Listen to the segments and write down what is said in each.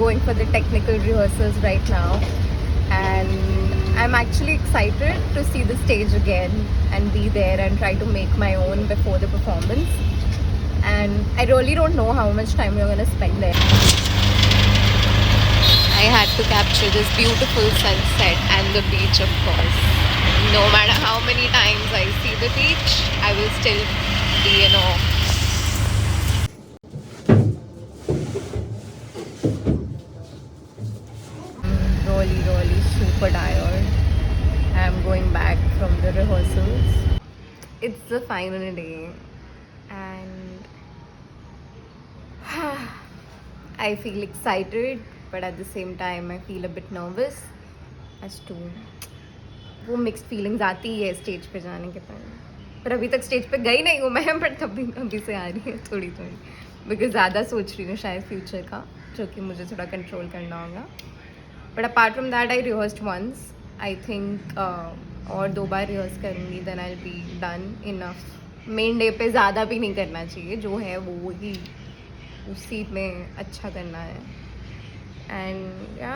going for the technical rehearsals right now, and I'm actually excited to see the stage again and be there and try to make my own before the performance. And I really don't know how much time we're gonna spend there. I had to capture this beautiful sunset and the beach, of course. No matter how many times I see the beach, I will still be in awe. Really super tired. I'm going back from the rehearsals. It's the final day, and I feel excited, but at the same time I feel a bit nervous as to वो mixed feelings आती ही है stage पे जाने के पहले. पर अभी तक स्टेज पे गई नहीं हूँ मैं, बट अभी से आ रही है थोड़ी बिकॉज ज़्यादा सोच रही हूँ शायद फ्यूचर का, जो कि मुझे थोड़ा कंट्रोल करना होगा. But apart from that I rehearsed once. I think और 2 बार रिहर्स करूँगी, then I be done enough. Main day पे ज़्यादा भी नहीं करना चाहिए, जो है वो ही उसी में अच्छा करना है. एंड या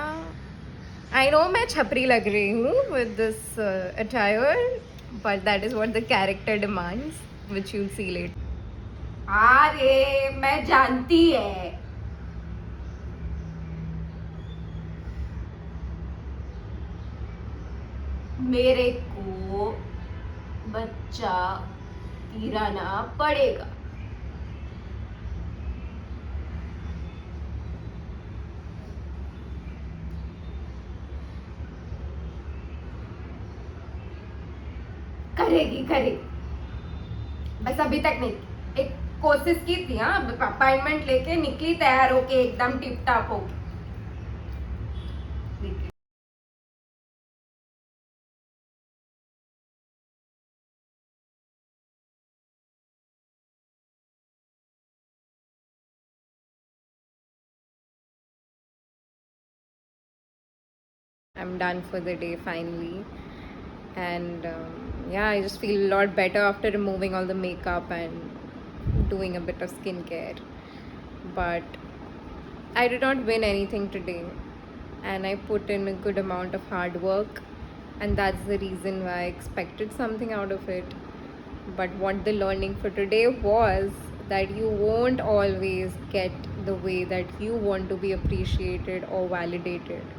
आई नो मैं छपरी लग रही हूँ with this attire, but that is what the character demands, which you see late. अरे मैं जानती है. मेरे को बच्चा गिराना पड़ेगा. करेगी बस अभी तक नहीं. एक कोशिश की थी. हाँ, अपॉइंटमेंट लेके निकली तैयार होके एकदम टिप टाप होके. I'm done for the day finally, and yeah, I just feel a lot better after removing all the makeup and doing a bit of skincare. But I did not win anything today, and I put in a good amount of hard work, and that's the reason why I expected something out of it. But what the learning for today was that you won't always get the way that you want to be appreciated or validated.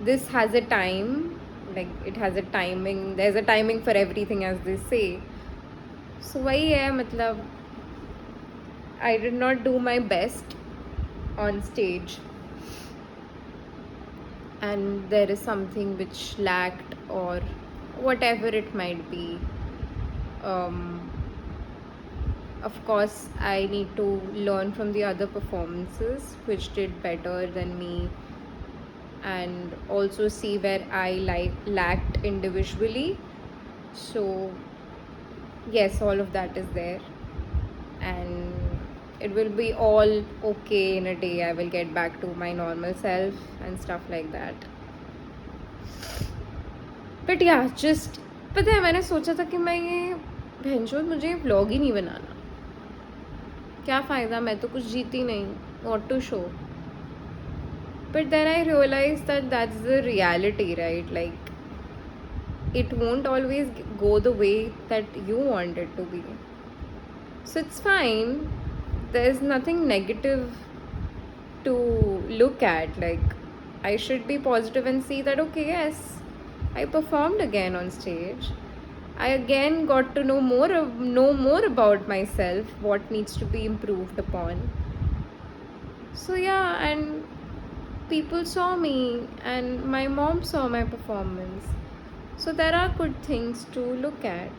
This has a time, like it has a timing. There's a timing for everything, as they say. So वही है, मतलब I did not do my best on stage, and there is something which lacked, or whatever it might be. Of course, I need to learn from the other performances which did better than me, and also see where I lacked individually. So yes, all of that is there, and it will be all okay in a day. I will get back to my normal self and stuff like that. But yeah, just पता है मैंने सोचा था कि मैं ये भैंचोद मुझे vlog ही नहीं बनाना. क्या फ़ायदा, मैं तो कुछ जीती नहीं. What to show. But then I realized that that's the reality, right? Like, it won't always go the way that you want it to be. So it's fine. There's nothing negative to look at. Like, I should be positive and see that, okay, yes, I performed again on stage. I again got to know more about myself, what needs to be improved upon. So yeah, and people saw me, and my mom saw my performance. So there are good things to look at.